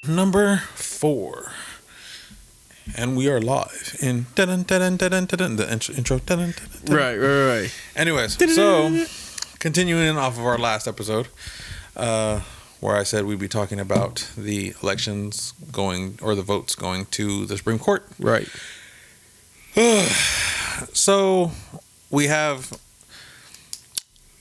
Number 4. And we are live in the intro. Right. Anyways, so continuing off of our last episode, where I said we'd be talking about the elections going, or the votes going to the Supreme Court. Right. So we have,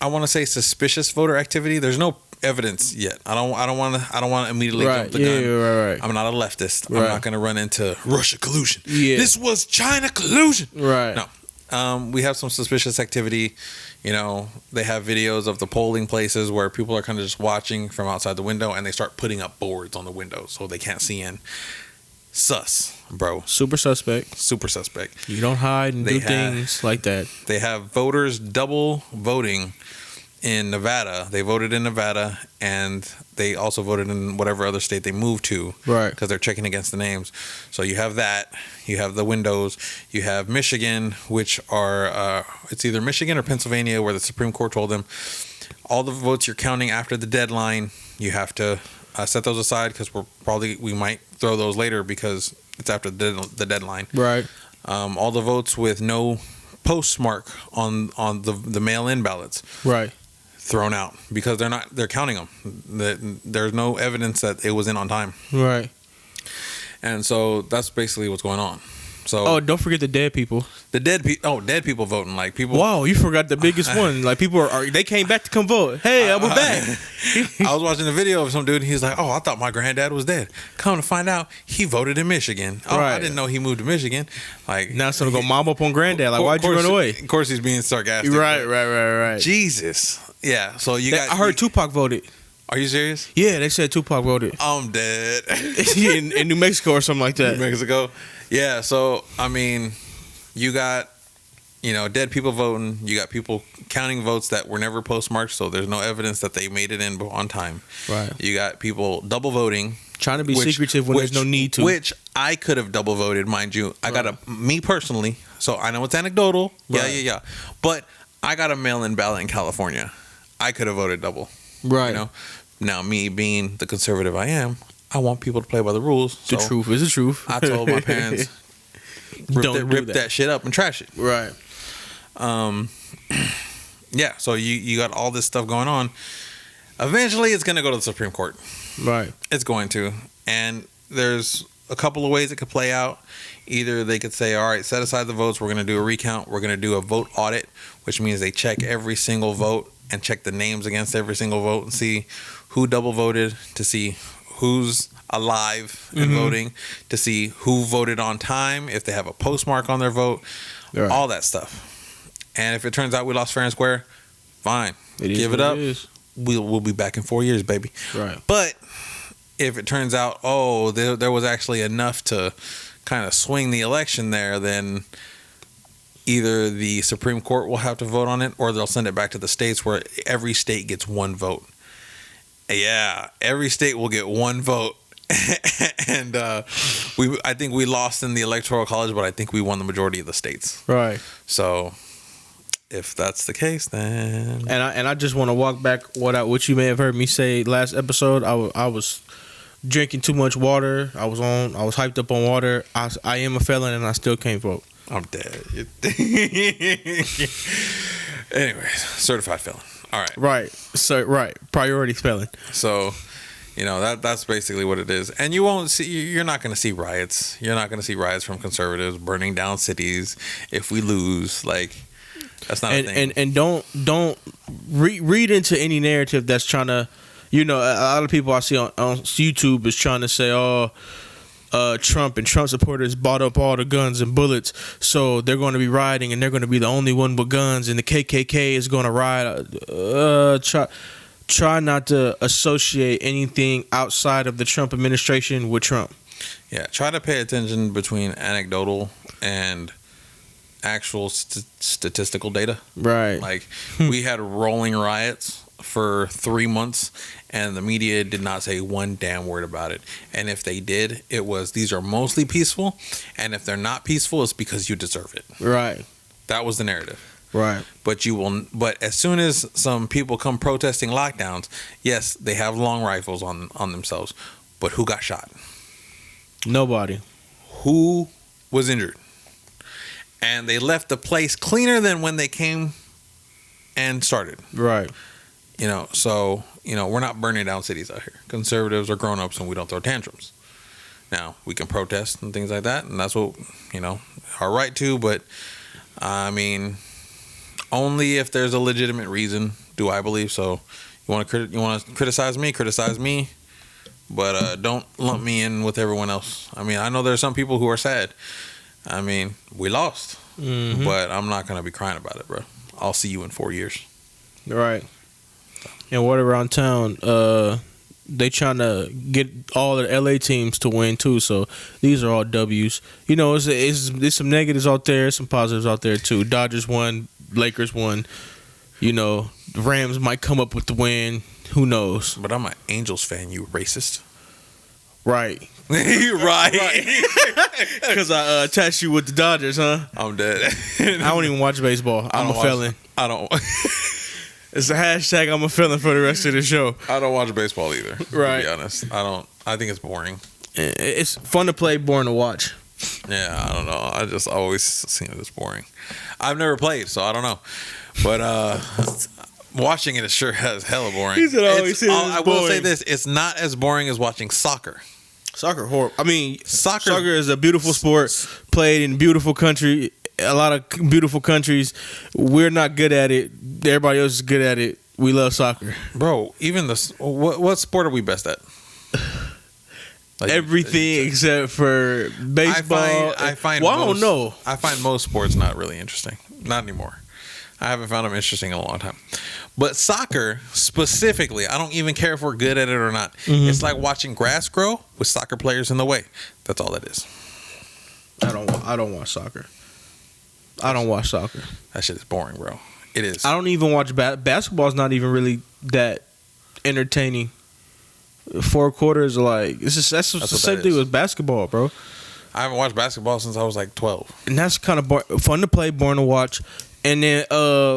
I want to say, suspicious voter activity. There's no evidence yet. I don't want to immediately jump the gun. Right. I'm not a leftist. Right. I'm not going to run into Russia collusion. Yeah. This was China collusion. Right. No. We have some suspicious activity. You know, they have videos of the polling places where people are kind of just watching from outside the window, and they start putting up boards on the window so they can't see in. Sus, bro. Super suspect. Super suspect. You don't hide and do things like that. They have voters double voting in Nevada. They voted in Nevada, and they also voted in whatever other state they moved to. Right. Because they're checking against the names. So you have that. You have the windows. You have Michigan, which are, it's either Michigan or Pennsylvania, where the Supreme Court told them all the votes you're counting after the deadline, you have to set those aside, because we might throw those later because it's after the deadline. Right. All the votes with no postmark on the mail-in ballots. Right. Thrown out because they're counting them. There's no evidence that it was in on time. Right. And so that's basically what's going on. So don't forget the dead people. The dead people voting, like people. Wow, you forgot the biggest one. Like people they came back to come vote. Hey, we're back. I was watching a video of some dude, and he's like, "Oh, I thought my granddad was dead. Come to find out, he voted in Michigan. Oh, right. I didn't know he moved to Michigan. Like now, it's gonna go mom up on granddad. Like, why'd you run away? Of course, he's being sarcastic. Right. Jesus. Yeah. So I heard Tupac voted. Are you serious? Yeah, they said Tupac voted. I'm dead. in New Mexico or something like that. New Mexico. Yeah. So I mean, you got dead people voting. You got people counting votes that were never postmarked, so there's no evidence that they made it in on time. Right. You got people double voting, trying to be secretive when there's no need to. Which I could have double voted, mind you. I got me personally, so I know it's anecdotal. Right. Yeah. But I got a mail-in ballot in California. I could have voted double. Right. Now me being the conservative I am, I want people to play by the rules. The truth is the truth. I told my parents, rip that shit up and trash it. Right. Yeah. So you got all this stuff going on. Eventually, it's going to go to the Supreme Court. Right. It's going to, and there's a couple of ways it could play out. Either they could say, all right, set aside the votes. We're going to do a recount. We're going to do a vote audit, which means they check every single vote and check the names against every single vote and see who double voted, to see who's alive and voting, to see who voted on time, if they have a postmark on their vote, all that stuff. And if it turns out we lost fair and square, fine. Give it up. We'll be back in 4 years, baby. Right. But if it turns out, there was actually enough to kind of swing the election there, then either the Supreme Court will have to vote on it, or they'll send it back to the states, where every state gets one vote. Yeah, every state will get one vote. And I think we lost in the Electoral College, but I think we won the majority of the states. Right. So if that's the case, then and I just want to walk back what you may have heard me say last episode. I was drinking too much water. I was hyped up on water. I am a felon, and I still can't vote. I'm dead. Anyways, certified felon. All right. Right. So priority felon. So, that's basically what it is. And you're not going to see riots. You're not going to see riots from conservatives burning down cities if we lose. Like, that's not a thing. And don't read into any narrative that's trying to, a lot of people I see on YouTube is trying to say, Trump and Trump supporters bought up all the guns and bullets, so they're going to be rioting, and they're going to be the only one with guns, and the KKK is going to riot. Try not to associate anything outside of the Trump administration with Trump. Yeah, try to pay attention between anecdotal and actual statistical data. Right. Like, we had rolling riots for 3 months, and the media did not say one damn word about it. And if they did, it was, these are mostly peaceful, and if they're not peaceful, it's because you deserve it. Right. That was the narrative. Right. But as soon as some people come protesting lockdowns, yes, they have long rifles on themselves. But who got shot? Nobody. Who was injured? And they left the place cleaner than when they came and started. Right. So, we're not burning down cities out here. Conservatives are grown-ups and we don't throw tantrums. Now, we can protest and things like that, and that's what, our right to, but, I mean, only if there's a legitimate reason do I believe. So, you want to criticize me, but don't lump me in with everyone else. I mean, I know there's some people who are sad. I mean, we lost, but I'm not going to be crying about it, bro. I'll see you in 4 years. Right. And what around town, they trying to get all the LA teams to win too. So these are all W's. There's some negatives out there, some positives out there too. Dodgers won, Lakers won. The Rams might come up with the win. Who knows? But I'm an Angels fan, you racist. Right. Right. Because I attached you with the Dodgers, huh? I'm dead. I don't even watch baseball. I'm a felon. I don't. It's a hashtag I'm a felon for the rest of the show. I don't watch baseball either. Right. To be honest, I don't. I think it's boring. It's fun to play, boring to watch. Yeah, I don't know. I just always seen it as boring. I've never played, so I don't know. But watching it sure has hella boring. He said always seen it as I will boring. say this: it's not as boring as watching soccer. Soccer horrible. I mean, Soccer is a beautiful sport played in beautiful country. A lot of beautiful countries. We're not good at it. Everybody else is good at it. We love soccer, bro. Even what sport are we best at? Everything except for baseball. I find. Well, I don't know. I find most sports not really interesting. Not anymore. I haven't found them interesting in a long time. But soccer specifically, I don't even care if we're good at it or not. It's like watching grass grow with soccer players in the way. That's all that is. I don't watch soccer. I don't watch soccer. That shit is boring, bro. It is. I don't even watch basketball. Is not even really that entertaining. 4 quarters, like that's the same thing with basketball, bro. I haven't watched basketball since I was like 12, and that's kind of fun to play, boring to watch. And then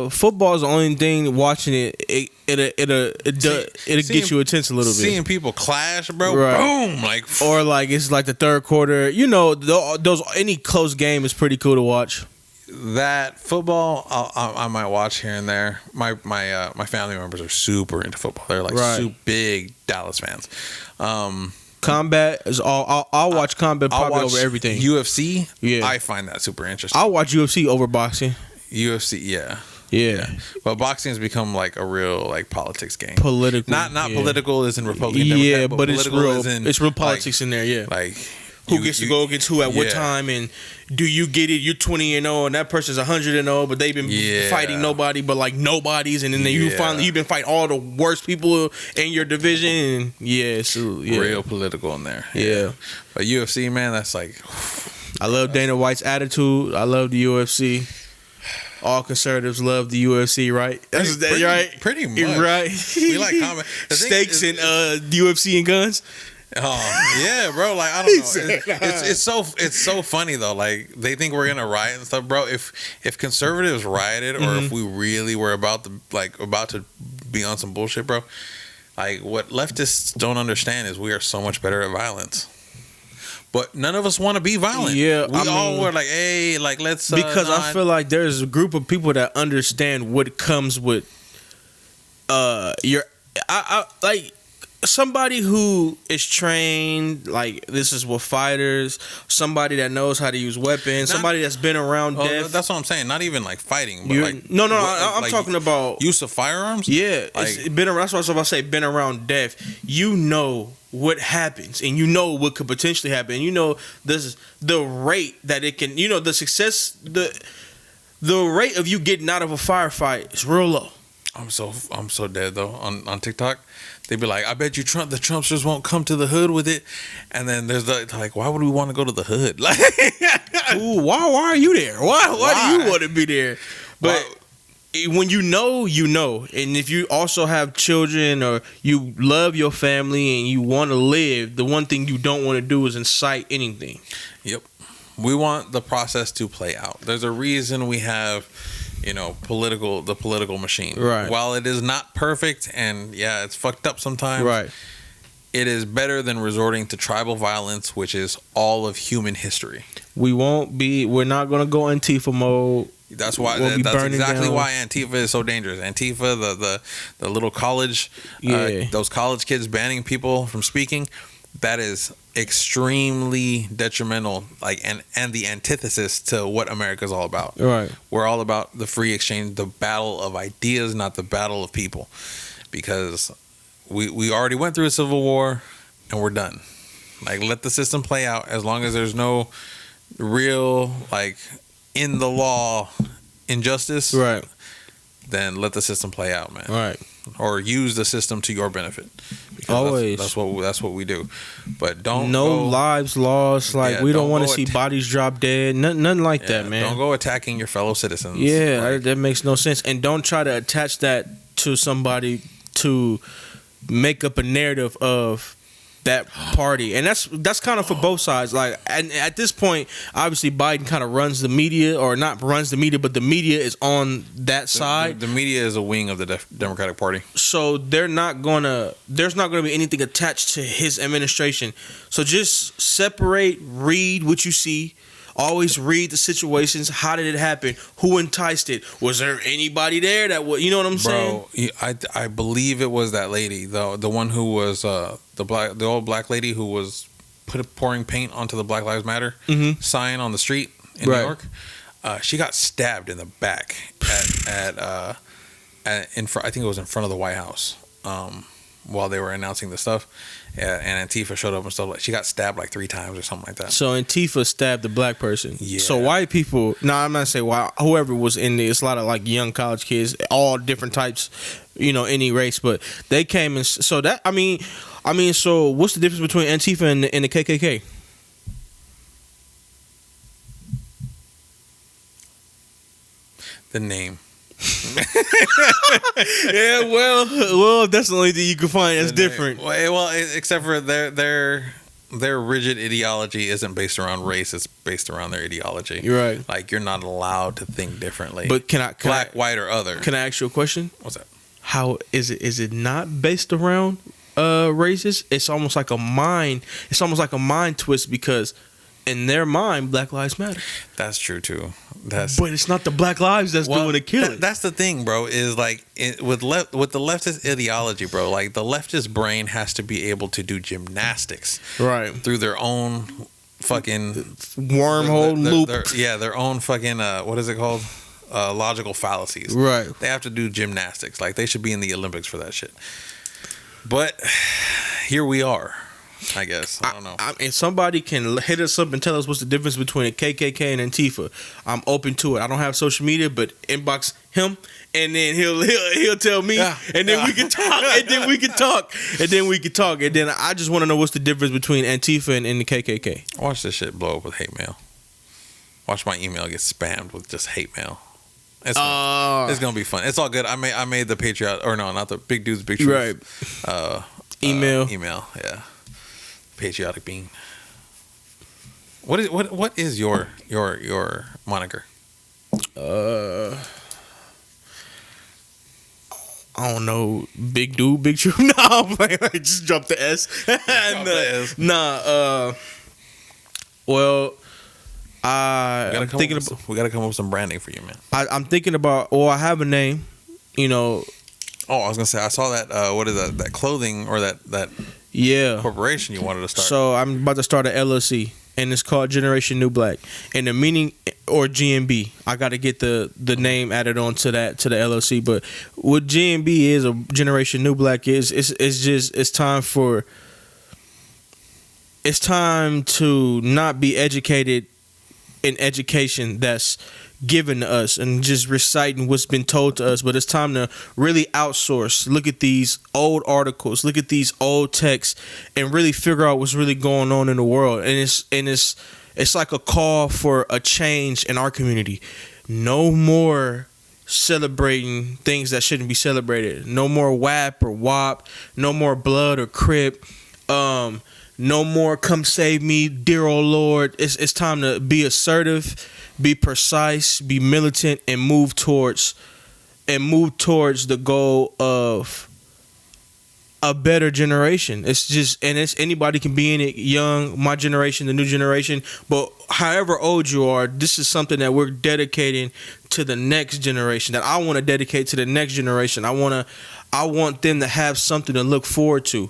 football is the only thing. Watching it'll get you attention a little bit. Seeing people clash, bro. Right. Boom, or like it's like the third quarter. Those any close game is pretty cool to watch. That football, I might watch here and there. My family members are super into football. They're like super big Dallas fans. Combat is all. I'll watch combat probably over everything. UFC, yeah, I find that super interesting. I'll watch UFC over boxing. UFC, yeah. But boxing has become like a real like politics game. Political, not political as in Republican. Yeah, Democrat, but it's real. It's real politics like, in there. Yeah, like who gets to go against who at what time, and do you get it? You're 20-0, and that person's 100-0, but they've been fighting nobody, but like nobodies, and then you've been fighting all the worst people in your division. And it's real political in there. Yeah, but UFC, man, that's like. I love Dana White's attitude. I love the UFC. All conservatives love the UFC, right? That's right. Pretty much, right? We like combat. Steaks and UFC and guns. Oh yeah, bro. Like I don't know. It's so funny though. Like they think we're gonna riot and stuff, bro. If conservatives rioted, or if we really were about to be on some bullshit, bro. Like what leftists don't understand is we are so much better at violence. But none of us want to be violent. Yeah, we all were like, hey, like let's. Because I feel like there's a group of people that understand what comes with like somebody who is trained, like this is with fighters, somebody that knows how to use weapons, somebody that's been around death. That's what I'm saying. Not even like fighting, but I'm talking about use of firearms. Yeah, it's been around. That's what I was about to say. Been around death. You know what happens, and you know what could potentially happen. And you know this is the rate that it can. You know the success, the rate of you getting out of a firefight is real low. I'm so dead though on TikTok. They'd be like, I bet you the Trumpsters won't come to the hood with it. And then there's like, why would we want to go to the hood? Like, ooh, why are you there? Why do you want to be there? But when you know, and if you also have children or you love your family and you want to live, the one thing you don't want to do is incite anything. Yep. We want the process to play out. There's a reason we have, the political machine. Right. While it is not perfect and it's fucked up sometimes. Right. It is better than resorting to tribal violence, which is all of human history. We're not going to go Antifa mode. That's why. That's exactly why Antifa is so dangerous. Antifa, the little college, those college kids banning people from speaking, that is extremely detrimental. Like and the antithesis to what America's all about. Right. We're all about the free exchange, the battle of ideas, not the battle of people, because we already went through a civil war and we're done. Like, let the system play out. As long as there's no real, like, in the law injustice, right, then let the system play out, man. Right. Or use the system to your benefit. Because always. That's what we do. But don't lives lost. Like, we don't want to see bodies drop dead. Nothing like that, man. Don't go attacking your fellow citizens. Yeah, like, that makes no sense. And don't try to attach that to somebody to make up a narrative of that party. And that's kind of for both sides. Like, and at this point, obviously Biden kind of runs the media, or not runs the media, but the media is on that side. The media is a wing of the Democratic Party. So there's not gonna be anything attached to his administration. So just separate, read what you see. Always read the situations. How did it happen? Who enticed it? Was there anybody there that was? You know what I'm saying? Bro, I believe it was that lady, the one who was the old black lady who was pouring paint onto the Black Lives Matter sign on the street in New York. She got stabbed in the back in front. I think it was in front of the White House. While they were announcing the stuff, and Antifa showed up and stuff. Like, she got stabbed like 3 times or something like that. So Antifa stabbed the black person. Yeah. So white people, I'm not saying why, whoever was in there, it's a lot of like young college kids, all different types, any race, but they came and so that I mean, so what's the difference between Antifa and the KKK? The name. Yeah, well, that's the only thing you can find that's different. Well, except for their rigid ideology isn't based around race; it's based around their ideology. You're right. Like, you're not allowed to think differently. But black, white, or other? Can I ask you a question? What's that? How is it? Is it not based around races? It's almost like a mind. It's almost like a mind twist, because in their mind, Black Lives Matter. That's true too. But it's not the Black Lives that's doing the killing. That's the thing, bro. Is like with the leftist ideology, bro. Like, the leftist brain has to be able to do gymnastics, right, through their own fucking wormhole loop. Their own fucking what is it called? Logical fallacies. Right. They have to do gymnastics. Like, they should be in the Olympics for that shit. But here we are. I guess. I don't know. If somebody can hit us up and tell us what's the difference between a KKK and Antifa, I'm open to it. I don't have social media, but inbox him, and then he'll tell me, and then we can talk, and then we can talk, and then I just want to know what's the difference between Antifa and the KKK. Watch this shit blow up with hate mail. Watch my email get spammed with just hate mail. It's gonna be fun. It's all good. I made the Patriot, or no, not the Big Dudes Big Truth. Right. Email, yeah. Patriotic being. What is your moniker? I don't know. Big Dude, Big Truth. No, I just dropped the S. Well, I'm thinking about. We gotta come up with some branding for you, man. I'm thinking about. Well, I have a name. Oh, I was gonna say, I saw that. What is that clothing or that corporation you wanted to start? So I'm about to start an LLC, and it's called Generation New Black. And the meaning, or GNB, I got to get the name added on to the LLC. But what GNB is, or Generation New Black, is it's time to not be educated in education that's given to us and just reciting what's been told to us, but it's time to really outsource. Look at these old articles, look at these old texts, and really figure out what's really going on in the world. And it's like a call for a change in our community. No more celebrating things that shouldn't be celebrated. No more WAP or WAP. No more blood or Crip. No more come save me, dear old Lord. It's time to be assertive, be precise, be militant, and move towards the goal of a better generation. It's just, and it's anybody can be in it, young, my generation, the new generation, but however old you are, this is something that we're dedicating to the next generation, that I want to dedicate to the next generation. I want them to have something to look forward to.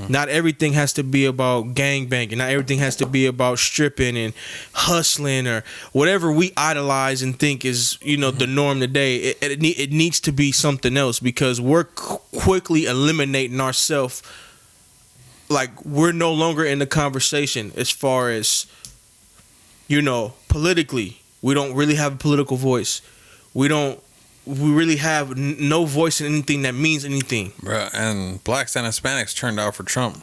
Not everything has to be about gang banging. Not everything has to be about stripping and hustling or whatever we idolize and think is, the norm today. It needs to be something else, because we're quickly eliminating ourselves. Like, we're no longer in the conversation as far as, politically. We don't really have a political voice. We really have no voice in anything that means anything. Bruh, and blacks and Hispanics turned out for Trump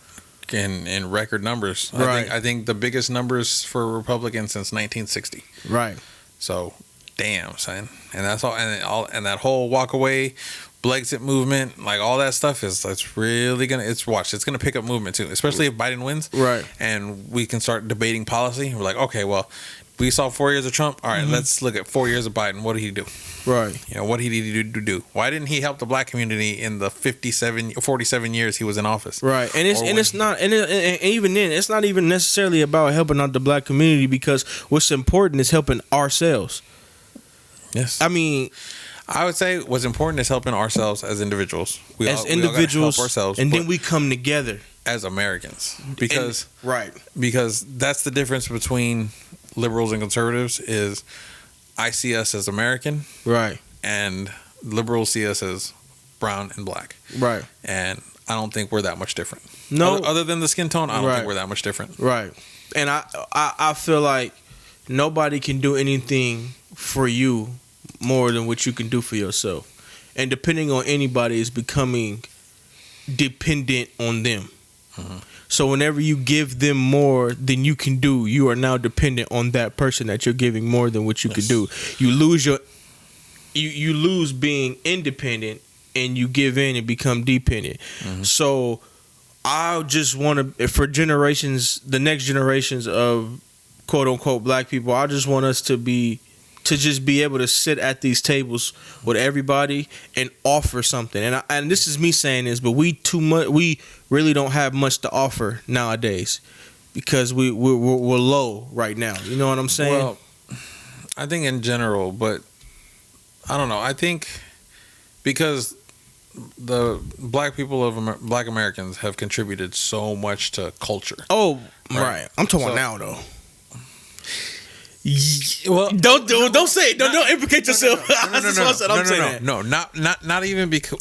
in record numbers. Right. I think the biggest numbers for Republicans since 1960. Right. So, damn, son. And that's and that whole walk away, Brexit movement, like all that stuff it's really it's gonna pick up movement too, especially if Biden wins. Right. And we can start debating policy. We're like, okay, well, we saw 4 years of Trump. All right, let's look at 4 years of Biden. What did he do? Right. What did he do? Why didn't he help the black community in the 47 years he was in office? Right. And it's not even then, it's not even necessarily about helping out the black community, because what's important is helping ourselves. Yes. I mean, I would say what's important is helping ourselves as individuals. We all gotta help ourselves, and then we come together as Americans, because right. Because that's the difference between liberals and conservatives. Is I see us as American, right, and liberals see us as brown and black, right, and I don't think we're that much different. No, other than the skin tone, I don't think we're that much different. Right. And I feel like nobody can do anything for you more than what you can do for yourself, and depending on anybody is becoming dependent on them. So whenever you give them more than you can do, you are now dependent on that person that you're giving more than what you can do. You lose you lose being independent, and you give in and become dependent. So I just want to, for generations, the next generations of quote unquote black people, I just want us to just be able to sit at these tables with everybody and offer something. And this is me saying this, but we really don't have much to offer nowadays, because we're low right now. You know what I'm saying? Well, I think in general, but I don't know. I think because the black people of black Americans have contributed so much to culture. Oh, right. I'm talking about now though. Well, don't say it. Don't implicate yourself. No, not even because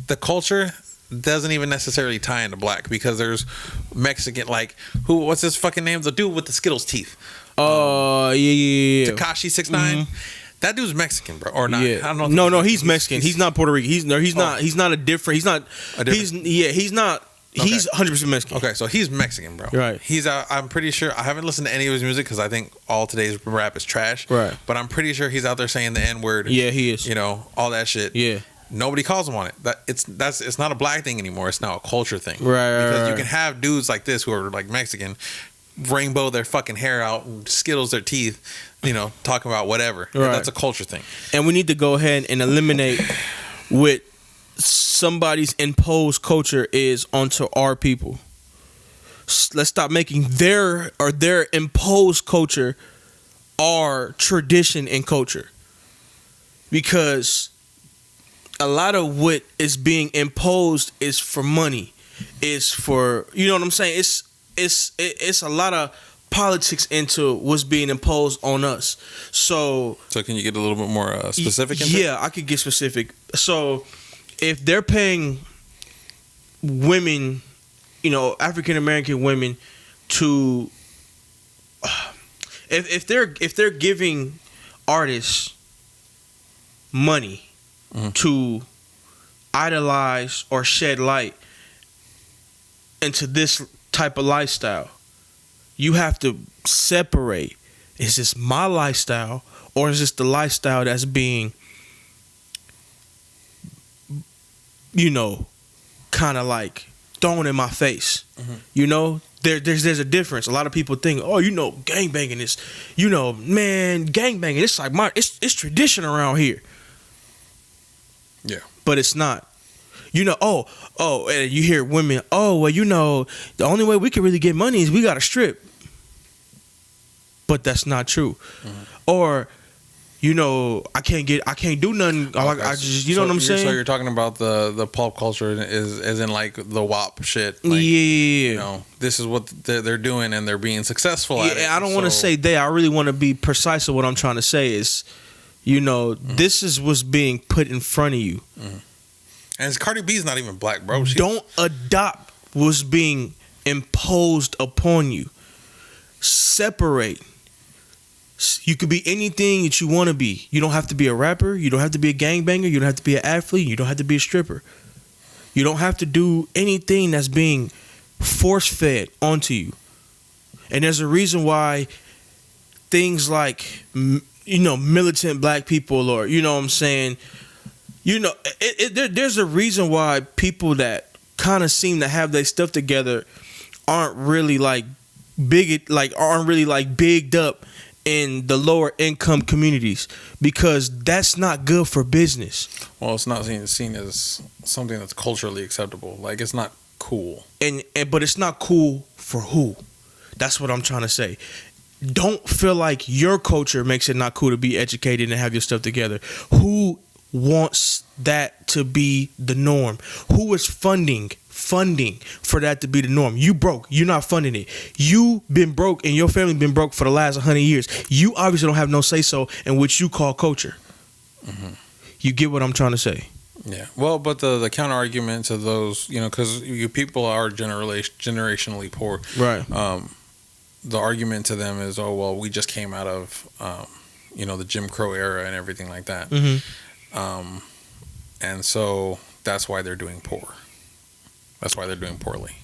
the culture doesn't even necessarily tie into black, because there's Mexican, like what's his fucking name? The dude with the Skittles teeth. Yeah. Tekashi 6ix9ine. That dude's Mexican, bro, or not? Yeah. I don't know. No, he's Mexican. He's not Puerto Rican. He's not. He's not a different. He's not. He's not. He's 100% Mexican. Okay, so he's Mexican, bro. Right. He's. I'm pretty sure. I haven't listened to any of his music because I think all today's rap is trash. Right. But I'm pretty sure he's out there saying the N-word. Yeah, he is. All that shit. Yeah. Nobody calls him on it. It's not a black thing anymore. It's now a culture thing. Right. Because you can have dudes like this who are like Mexican, rainbow their fucking hair out, and Skittles their teeth, talking about whatever. Right. That's a culture thing. And we need to go ahead and eliminate what somebody's imposed culture is onto our people. Let's stop making their imposed culture our tradition and culture, because a lot of what is being imposed is for money, is for, you know what I'm saying? It's a lot of politics into what's being imposed on us. So can you get a little bit more specific? Yeah, I could get specific. So if they're paying women, African American women, to if they're giving artists money to idolize or shed light into this type of lifestyle, you have to separate. Is this my lifestyle, or is this the lifestyle that's being, kind of like thrown in my face? There's a difference. A lot of people think, gangbanging is, man, gangbanging, it's like it's tradition around here. Yeah. But it's not. You know, and you hear women, oh, well, you know, the only way we can really get money is we got to strip. But that's not true. Or, you know, I can't do nothing. I just, you know what I'm saying? So you're talking about the pulp culture is in like the WAP shit. Like, yeah. You know, this is what they're doing and they're being successful at it. I don't want to say they. I really want to be precise of what I'm trying to say is, you know, this is what's being put in front of you. And Cardi B's not even black, bro. Don't adopt what's being imposed upon you. Separate. You could be anything that you want to be. You don't have to be a rapper. You don't have to be a gangbanger. You don't have to be an athlete. You don't have to be a stripper. You don't have to do anything that's being force-fed onto you. And there's a reason why things like, you know, militant black people, or, you know what I'm saying, you know, there's a reason why people that kind of seem to have their stuff together aren't really like bigged up in the lower income communities, because that's not good for business. Well, it's not seen as something that's culturally acceptable. Like, it's not cool. But it's not cool for who? That's what I'm trying to say. Don't feel like your culture makes it not cool to be educated and have your stuff together. Who wants that to be the norm? Who is funding for that to be the norm? You broke. You're not funding it. You been broke and your family been broke for the last 100 years. You obviously don't have no say so in what you call culture. You get what I'm trying to say? Yeah. Well, but the counter argument to those, you know, because you people are generationally poor, right? The argument to them is, oh well, we just came out of, you know, the Jim Crow era and everything like that. And so that's why they're doing poor. That's why they're doing poorly.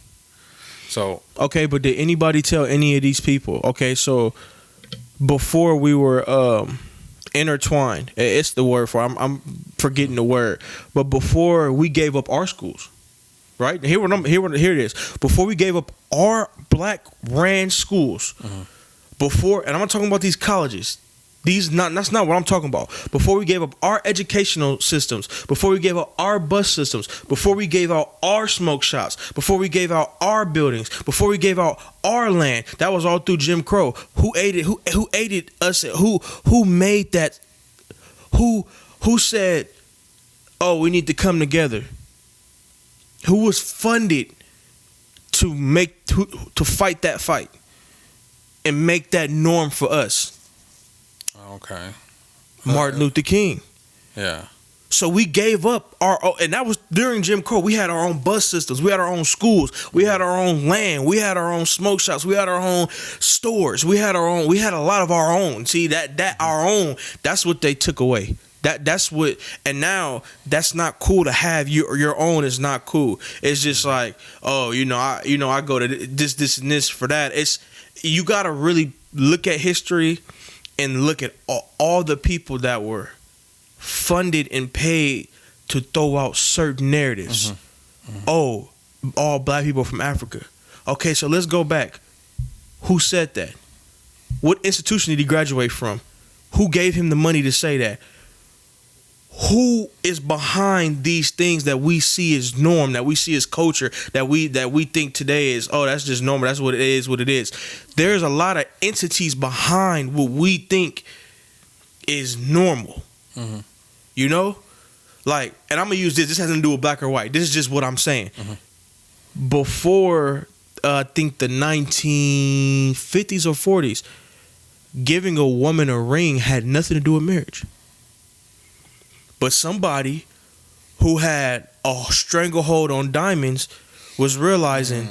So okay, but did anybody tell any of these people? Okay, so before we were intertwined, it's the word for I'm forgetting the word, but before we gave up our schools, right? Here it is. Before we gave up our black ran schools, before, and I'm not talking about these colleges. That's not what I'm talking about. Before we gave up our educational systems, before we gave up our bus systems, before we gave out our smoke shops, before we gave out our buildings, before we gave out our land, that was all through Jim Crow. Who aided us? Who made that? Who said, "Oh, we need to come together"? Who was funded to fight that fight and make that norm for us? Okay. Martin Luther King. Yeah. So we gave up and that was during Jim Crow. We had our own bus systems. We had our own schools. We had our own land. We had our own smoke shops. We had our own stores. We had a lot of our own. See, that our own, that's what they took away. That's what, and now that's not cool to have. Your own is not cool. It's just like, oh, I go to this and this for that. It's, you got to really look at history and look at all the people that were funded and paid to throw out certain narratives. Oh, all black people from Africa. Okay, so let's go back. Who said that? What institution did he graduate from? Who gave him the money to say that? Who is behind these things that we see as norm, that we see as culture, that we think today is, oh, that's just normal, that's what it is. There's a lot of entities behind what we think is normal. You know? Like, and I'm going to use this has nothing to do with black or white. This is just what I'm saying. Before, I think the 1950s or 40s, giving a woman a ring had nothing to do with marriage. But somebody who had a stranglehold on diamonds was realizing.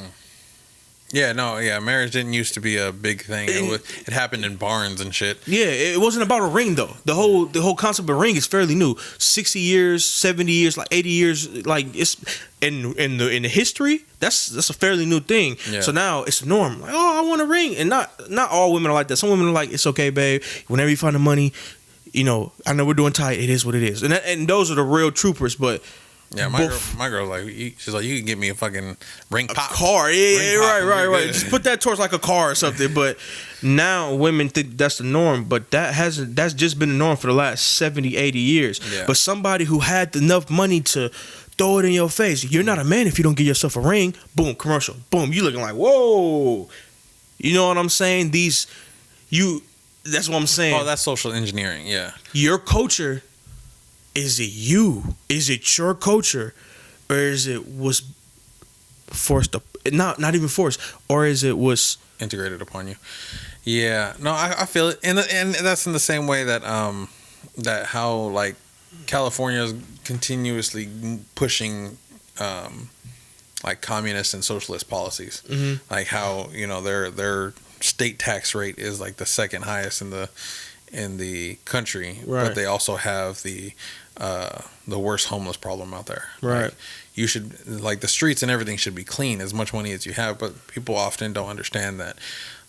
Marriage didn't used to be a big thing. It happened in barns and shit. Yeah, it wasn't about a ring though. The whole concept of ring is fairly new. 60 years, 70 years, like 80 years, like it's in the history. That's a fairly new thing. Yeah. So now it's the norm. Like, oh, I want a ring, and not all women are like that. Some women are like, it's okay, babe. Whenever you find the money. I know we're doing tight. It is what it is, and those are the real troopers. But Yeah, my girl, like, she's like, you can get me a fucking ring pop. Car, yeah, right. Good. Just put that towards like a car or something. But now women think that's the norm, but that's just been the norm for the last 70, 80 years. Yeah. But somebody who had enough money to throw it in your face, you're not a man if you don't get yourself a ring. Boom, commercial. Boom, you looking like, whoa. You know what I'm saying? That's what I'm saying. Oh, that's social engineering, yeah. Your culture, is it you? Is it your culture? Or is it was forced up? Not even forced. Or is it was integrated upon you? Yeah. No, I feel it. And that's in the same way that that how like California is continuously pushing like communist and socialist policies. Mm-hmm. Like how, you know, their state tax rate is like the second highest in the country, right. But they also have the worst homeless problem out there. Right. Like, you should, like, the streets and everything should be clean as much money as you have, but people often don't understand that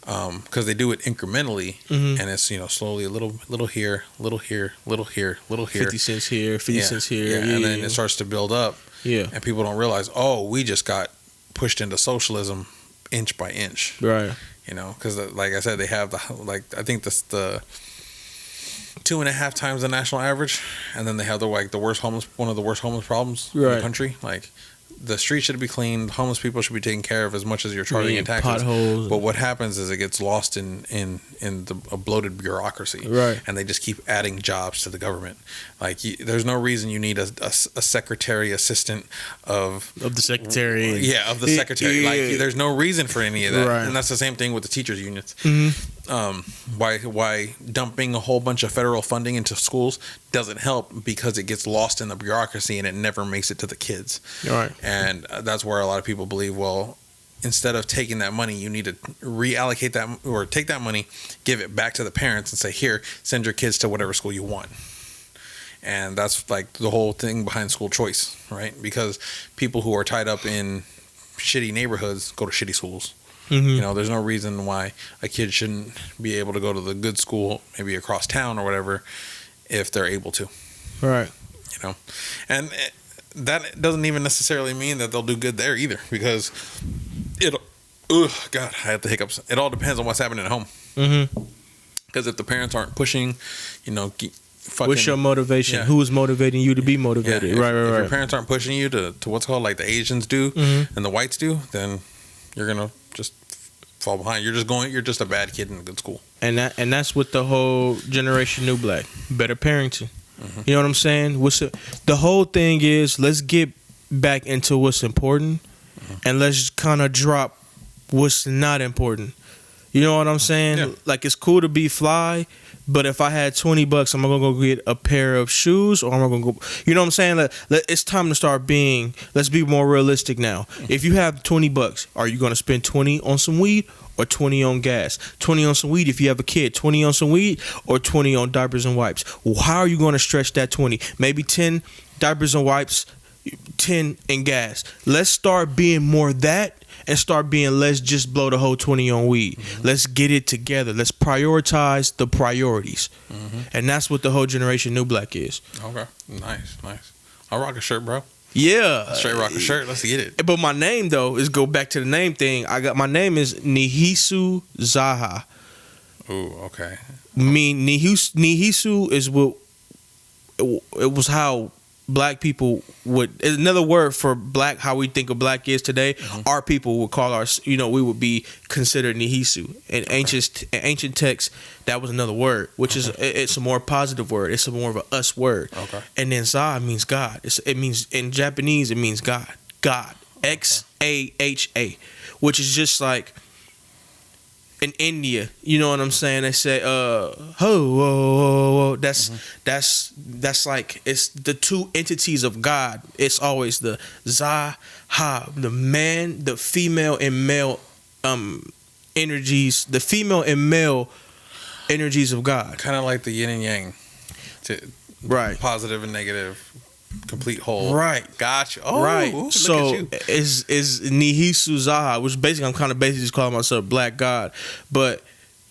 because they do it incrementally, mm-hmm. and it's, you know, slowly a little here, little here, little here, little here, 50 cents here, 50 cents here, and then it starts to build up. Yeah, and people don't realize, oh, we just got pushed into socialism inch by inch. Right. You know, because like I said, they have I think the 2.5 times the national average, and then they have one of the worst homeless problems in the country. Like, the streets should be clean, homeless people should be taken care of as much as you're charging in taxes. Potholes. But what happens is it gets lost in a bloated bureaucracy, right? And they just keep adding jobs to the government. Like, there's no reason you need a secretary assistant of the secretary. Yeah, of the secretary. Yeah. Like, there's no reason for any of that, right. And that's the same thing with the teachers unions. Mm-hmm. Why dumping a whole bunch of federal funding into schools doesn't help, because it gets lost in the bureaucracy and it never makes it to the kids. Right. And that's where a lot of people believe, well, instead of taking that money, you need to reallocate that, or take that money, give it back to the parents and say, here, send your kids to whatever school you want. And that's like the whole thing behind school choice, right? Because people who are tied up in shitty neighborhoods go to shitty schools. Mm-hmm. You know, there's no reason why a kid shouldn't be able to go to the good school, maybe across town or whatever, if they're able to. Right. You know, and that doesn't even necessarily mean that they'll do good there either, because God, I have the hiccups. It all depends on what's happening at home. Mm-hmm. Because if the parents aren't pushing, you know, what's your motivation? Yeah. Who is motivating you to be motivated? Yeah, right. If your parents aren't pushing you to what's called like the Asians do, mm-hmm. and the whites do, then you're gonna just fall behind. You're just a bad kid in a good school. And that's what the whole generation new black, better parenting. Mm-hmm. You know what I'm saying? The whole thing is, let's get back into what's important, mm-hmm. and let's kind of drop what's not important. You know what I'm saying? Yeah. Like, it's cool to be fly, but if I had $20, am I gonna go get a pair of shoes, or am I gonna go? You know what I'm saying? It's time to start let's be more realistic now. If you have $20, are you gonna spend 20 on some weed or 20 on gas? 20 on some weed if you have a kid. 20 on some weed or 20 on diapers and wipes. Well, how are you gonna stretch that 20? Maybe 10 diapers and wipes, 10 in gas. Let's start being more that. And start being, let's just blow the whole 20 on weed. Mm-hmm. Let's get it together. Let's prioritize the priorities. Mm-hmm. And that's what the whole generation new black is. Okay. Nice. I'll rock a shirt, bro. Yeah. Straight rock a shirt. Let's get it. But my name, though, is go back to the name thing. My name is Nihisu Zaha. Ooh, okay. Nihisu is what it was how black people would, another word for black, how we think of black is today. Mm-hmm. Our people would call we would be considered Nihisu. In ancient texts, that was another word, which is, it's a more positive word. It's a more of a us word. Okay. And then Za means God. It means, in Japanese, it means God. God. X-A-H-A. Which is just like, in India, you know what I'm saying? They say, ho. That's like, it's the two entities of God. It's always the Za, Ha, the man, the female and male energies, the female and male energies of God. Kind of like the yin and yang. Right. Positive and negative. Complete whole. Right. Gotcha. Oh, right. Look so at you. is Nihisu Zaha, which basically I'm kind of just calling myself Black God, but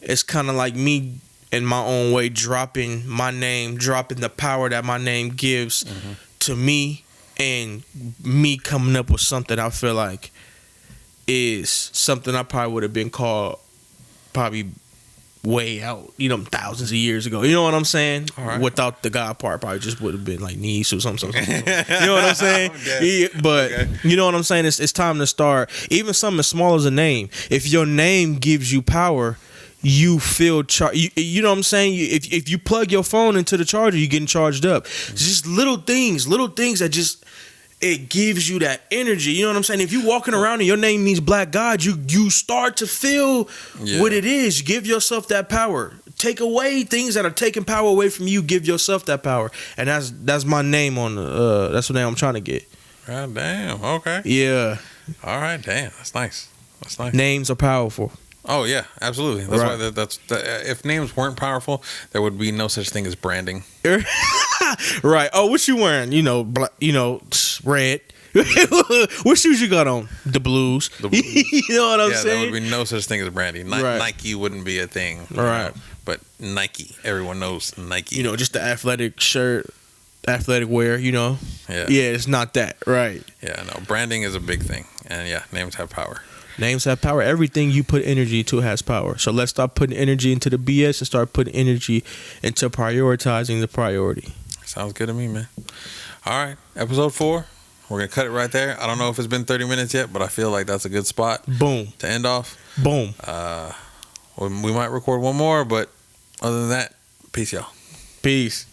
it's kind of like me in my own way dropping my name, dropping the power that my name gives to me and me coming up with something I feel like is something I probably would have been called probably way out, thousands of years ago. You know what I'm saying? Right. Without the God part, probably just would have been like niece or something. You know what I'm saying? Yeah, but you know what I'm saying? It's time to start. Even something as small as a name. If your name gives you power, you feel you know what I'm saying? If you plug your phone into the charger, you're getting charged up. It's just little things that just it gives you that energy. You know what I'm saying? If you walking around and your name means Black God, you start to feel what it is. Give yourself that power. Take away things that are taking power away from you. Give yourself that power. And that's my name on that's the name I'm trying to get. God damn. Okay. Yeah. All right. Damn. That's nice. Names are powerful. Oh yeah, absolutely. That's why if names weren't powerful, there would be no such thing as branding. Right. Oh, what you wearing? Red. What shoes you got on? The blues. You know what I'm saying? There would be no such thing as branding. Nike wouldn't be a thing. Right. But Nike, everyone knows Nike. Just the athletic shirt, athletic wear. Yeah, it's not that. Right. Yeah. No, branding is a big thing, and names have power. Names have power. Everything you put energy to has power. So let's stop putting energy into the BS and start putting energy into prioritizing the priority. Sounds good to me, man. All right, episode 4. We're going to cut it right there. I don't know if it's been 30 minutes yet, but I feel like that's a good spot. Boom. To end off. Boom. We might record one more, but other than that, peace, y'all. Peace.